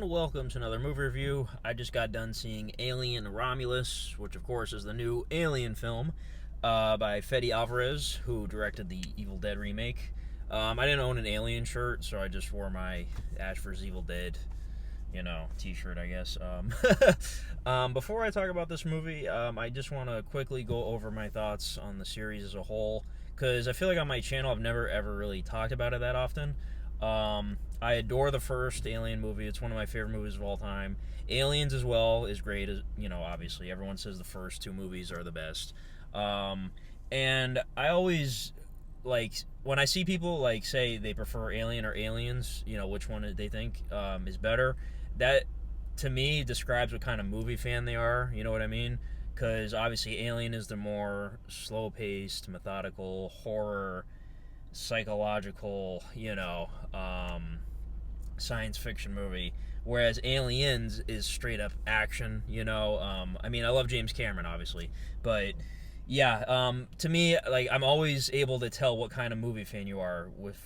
and welcome to another movie review. I just got done seeing Alien Romulus, which of course is the new Alien film by Fede Alvarez, who directed the Evil Dead remake. I didn't own an Alien shirt, so I just wore my Ash vs. Evil Dead, t-shirt, I guess. Before I talk about this movie, I just want to quickly go over my thoughts on the series as a whole, because I feel like on my channel I've never ever really talked about it that often. I adore the first Alien movie. It's one of my favorite movies of all time. Aliens as well is great. Obviously everyone says the first two movies are the best. And I always, when I see people say they prefer Alien or Aliens, which one they think is better, that to me describes what kind of movie fan they are. You know what I mean? Because obviously Alien is the more slow-paced, methodical horror, psychological, science fiction movie, whereas Aliens is straight up action. I love James Cameron, obviously, but yeah, to me, I'm always able to tell what kind of movie fan you are with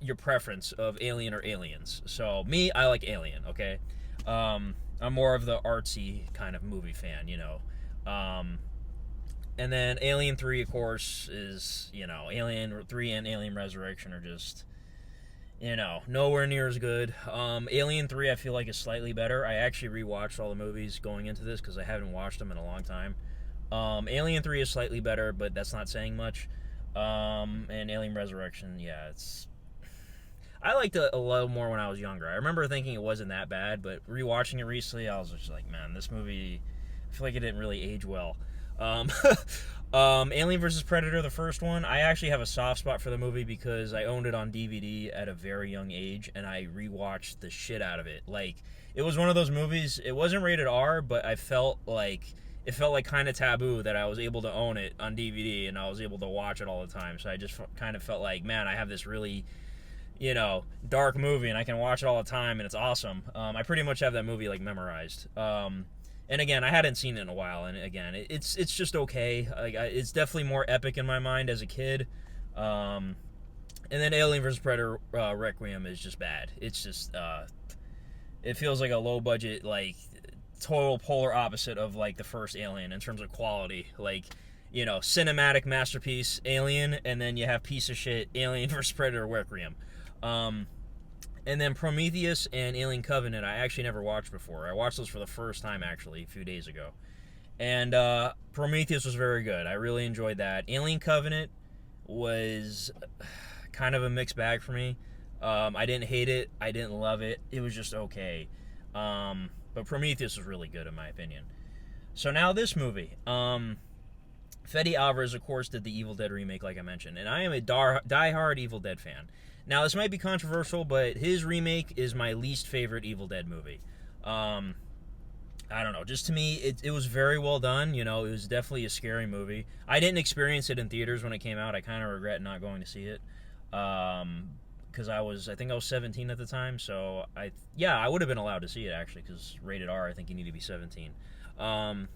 your preference of Alien or Aliens. So me, I like Alien. Okay, I'm more of the artsy kind of movie fan. And then Alien 3, of course, is, Alien 3 and Alien Resurrection are just, nowhere near as good. Alien 3, I feel like, is slightly better. I actually rewatched all the movies going into this because I haven't watched them in a long time. Alien 3 is slightly better, but that's not saying much. And Alien Resurrection, yeah, I liked it a little more when I was younger. I remember thinking it wasn't that bad, but rewatching it recently, I was just like, man, this movie, I feel like it didn't really age well. Alien vs. Predator, the first one, I actually have a soft spot for the movie because I owned it on DVD at a very young age, and I rewatched the shit out of it. It was one of those movies, it wasn't rated R, but it felt like kind of taboo that I was able to own it on DVD, and I was able to watch it all the time, so I just kind of felt like, man, I have this really, dark movie, and I can watch it all the time, and it's awesome. I pretty much have that movie, memorized. And again, I hadn't seen it in a while, and again, it's just okay. It's definitely more epic in my mind as a kid. And then Alien vs. Predator Requiem is just bad. It's just, it feels like a low-budget, total polar opposite of, the first Alien in terms of quality. Cinematic masterpiece, Alien, and then you have piece of shit, Alien vs. Predator Requiem. And then Prometheus and Alien Covenant, I actually never watched before. I watched those for the first time, actually, a few days ago. And Prometheus was very good. I really enjoyed that. Alien Covenant was kind of a mixed bag for me. I didn't hate it. I didn't love it. It was just okay. But Prometheus was really good, in my opinion. So now this movie. Fede Alvarez, of course, did the Evil Dead remake, like I mentioned. And I am a die-hard Evil Dead fan. Now, this might be controversial, but his remake is my least favorite Evil Dead movie. I don't know. Just to me, it was very well done. It was definitely a scary movie. I didn't experience it in theaters when it came out. I kind of regret not going to see it. Because I think I was 17 at the time. So, I would have been allowed to see it, actually, because rated R, I think you need to be 17. But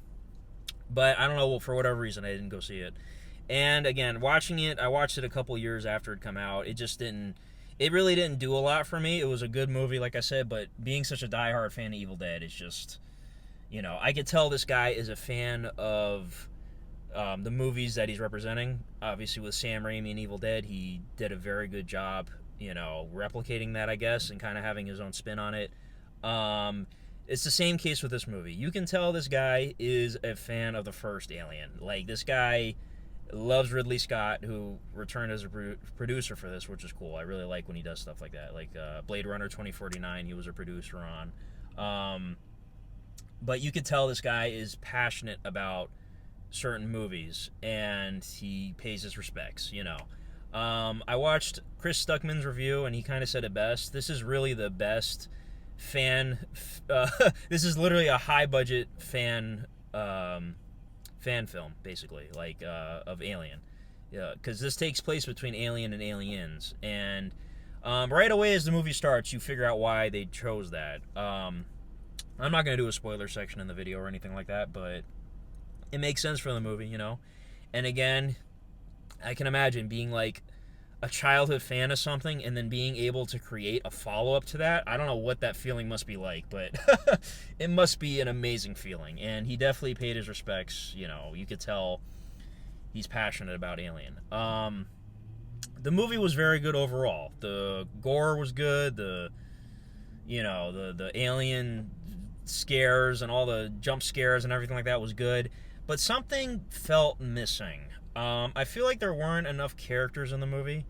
I don't know, for whatever reason, I didn't go see it. And again, watching it, I watched it a couple years after it come out. It really didn't do a lot for me. It was a good movie, like I said, but being such a diehard fan of Evil Dead, it's just, I could tell this guy is a fan of the movies that he's representing. Obviously, with Sam Raimi and Evil Dead, he did a very good job, replicating that, I guess, and kind of having his own spin on it. It's the same case with this movie. You can tell this guy is a fan of the first Alien. This guy loves Ridley Scott, who returned as a producer for this, which is cool. I really like when he does stuff like that. Blade Runner 2049, he was a producer on. But you could tell this guy is passionate about certain movies, and he pays his respects, I watched Chris Stuckman's review, and he kind of said it best. This is really the best fan... this is literally a high-budget fan film, basically, of Alien, because this takes place between Alien and Aliens, and right away as the movie starts, you figure out why they chose that. I'm not going to do a spoiler section in the video or anything like that, but it makes sense for the movie, and again, I can imagine being a childhood fan of something and then being able to create a follow-up to that. I don't know what that feeling must be like, but it must be an amazing feeling. And he definitely paid his respects. You know, you could tell he's passionate about Alien. The movie was very good overall. The gore was good. The alien scares and all the jump scares and everything like that was good. But something felt missing. I feel like there weren't enough characters in the movie.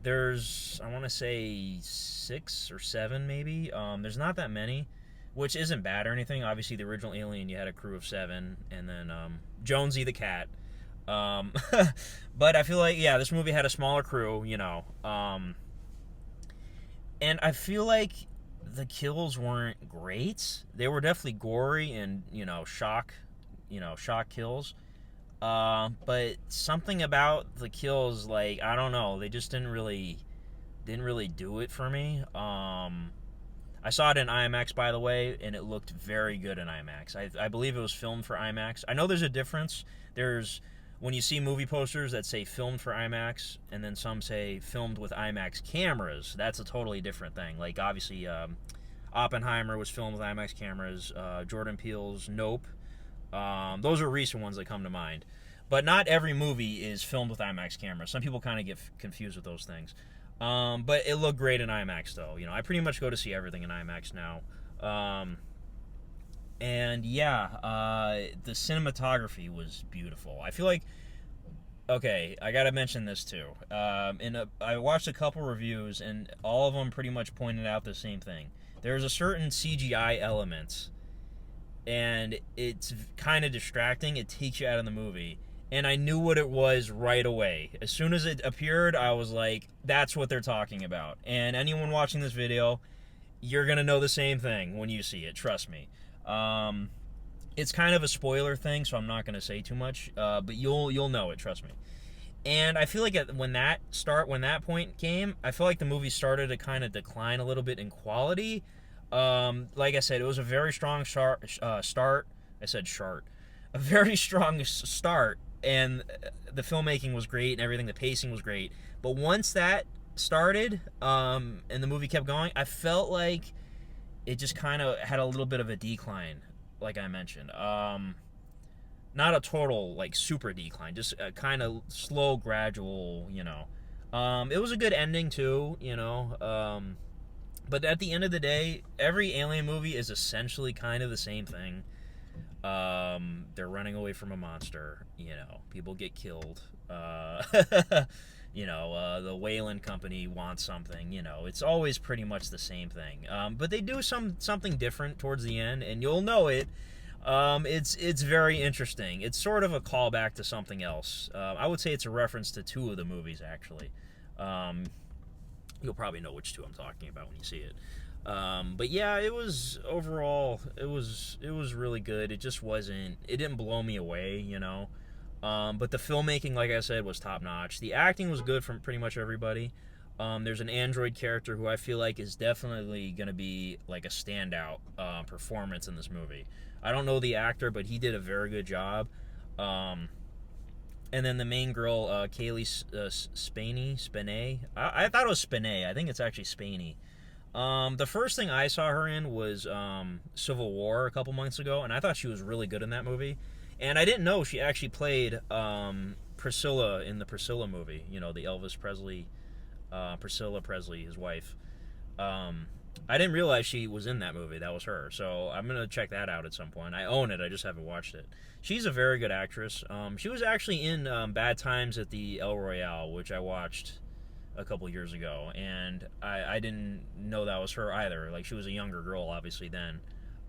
There's, I want to say 6 or 7 maybe. There's not that many, which isn't bad or anything. Obviously, the original Alien, you had a crew of 7, and then Jonesy the cat. But I feel like, yeah, this movie had a smaller crew, you know. And I feel like the kills weren't great. They were definitely gory and, shock kills. But something about the kills, like, I don't know, they just didn't really do it for me. I saw it in IMAX, by the way, and it looked very good in IMAX. I believe it was filmed for IMAX. I know there's a difference. When you see movie posters that say filmed for IMAX, and then some say filmed with IMAX cameras, that's a totally different thing. Like, obviously, Oppenheimer was filmed with IMAX cameras. Jordan Peele's Nope. Those are recent ones that come to mind. But not every movie is filmed with IMAX cameras. Some people kind of get confused with those things. But it looked great in IMAX, though. I pretty much go to see everything in IMAX now. And yeah, the cinematography was beautiful. I feel like, okay, I gotta mention this too. I watched a couple reviews, and all of them pretty much pointed out the same thing. There's a certain CGI element, and it's kind of distracting. It takes you out of the movie. And I knew what it was right away. As soon as it appeared, I was like, that's what they're talking about. And anyone watching this video, you're gonna know the same thing when you see it, trust me. It's kind of a spoiler thing, so I'm not going to say too much, but you'll know it, trust me. And I feel like when that point came, I feel like the movie started to kind of decline a little bit in quality. Like I said, it was a very strong start. I said shart. A very strong start, and the filmmaking was great and everything. The pacing was great. But once that started, and the movie kept going, I felt like it just kind of had a little bit of a decline, like I mentioned. Not a total, like, super decline, just a kind of slow, gradual, It was a good ending, too, But at the end of the day, every Alien movie is essentially kind of the same thing. They're running away from a monster, people get killed. The Wayland Company wants something, it's always pretty much the same thing. But they do something different towards the end, and you'll know it. It's very interesting. It's sort of a callback to something else. I would say it's a reference to 2 of the movies, actually. You'll probably know which 2 I'm talking about when you see it. But yeah, it was overall, it was really good. It didn't blow me away, But the filmmaking, like I said, was top notch. The acting was good from pretty much everybody. There's an android character who I feel like is definitely going to be like a standout performance in this movie. I don't know the actor, but he did a very good job. And then the main girl, Kaylee Spaney. I thought it was Spaney. I think it's actually Spaney. The first thing I saw her in was Civil War a couple months ago, and I thought she was really good in that movie. And I didn't know she actually played Priscilla in the Priscilla movie, the Elvis Presley, Priscilla Presley, his wife. I didn't realize she was in that movie. That was her. So I'm going to check that out at some point. I own it. I just haven't watched it. She's a very good actress. She was actually in Bad Times at the El Royale, which I watched a couple years ago, and I didn't know that was her either. Like, she was a younger girl, obviously, then.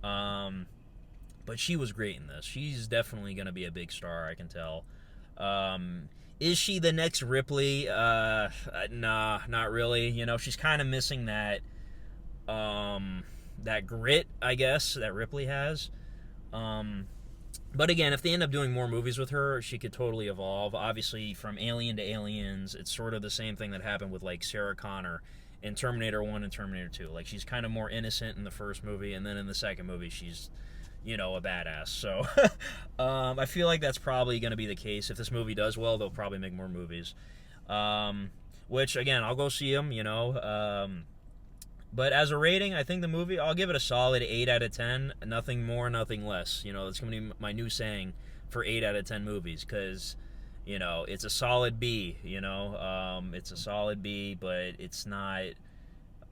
But she was great in this. She's definitely going to be a big star, I can tell. Is she the next Ripley? Nah, not really. She's kind of missing that grit, I guess, that Ripley has. But again, if they end up doing more movies with her, she could totally evolve. Obviously, from Alien to Aliens, it's sort of the same thing that happened with, like, Sarah Connor in Terminator 1 and Terminator 2. Like, she's kind of more innocent in the first movie, and then in the second movie, she's, a badass. So, I feel like that's probably going to be the case. If this movie does well, they'll probably make more movies. which again, I'll go see them. But as a rating, I think the movie, I'll give it a solid 8 out of 10. Nothing more, nothing less. That's going to be my new saying for 8 out of 10 movies, because, it's a solid B, it's a solid B, but it's not,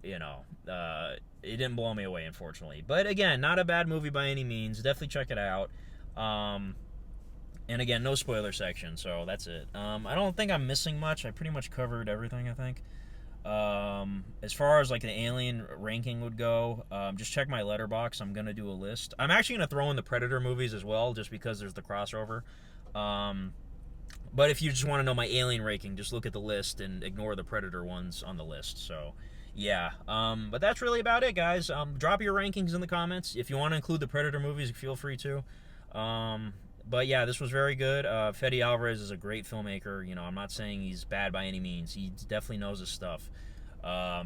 it didn't blow me away, unfortunately. But again, not a bad movie by any means. Definitely check it out. And again, no spoiler section, so that's it. I don't think I'm missing much. I pretty much covered everything, I think. As far as like the Alien ranking would go, just check my letterbox. I'm gonna do a list. I'm actually gonna throw in the Predator movies as well, just because there's the crossover. But if you just want to know my Alien ranking, just look at the list and ignore the Predator ones on the list. So yeah, but that's really about it, guys. Drop your rankings in the comments. If you want to include the Predator movies, feel free to. But yeah, this was very good. Fede Alvarez is a great filmmaker. I'm not saying he's bad by any means. He definitely knows his stuff. I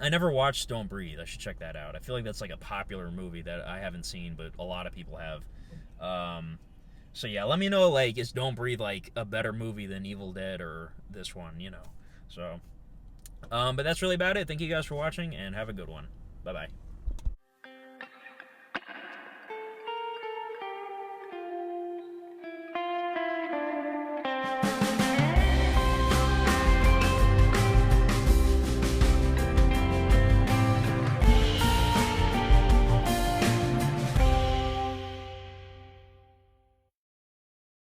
never watched Don't Breathe. I should check that out. I feel like that's like a popular movie that I haven't seen, but a lot of people have. So yeah, let me know, like, is Don't Breathe like a better movie than Evil Dead or this one, So, but that's really about it. Thank you guys for watching, and have a good one. Bye-bye.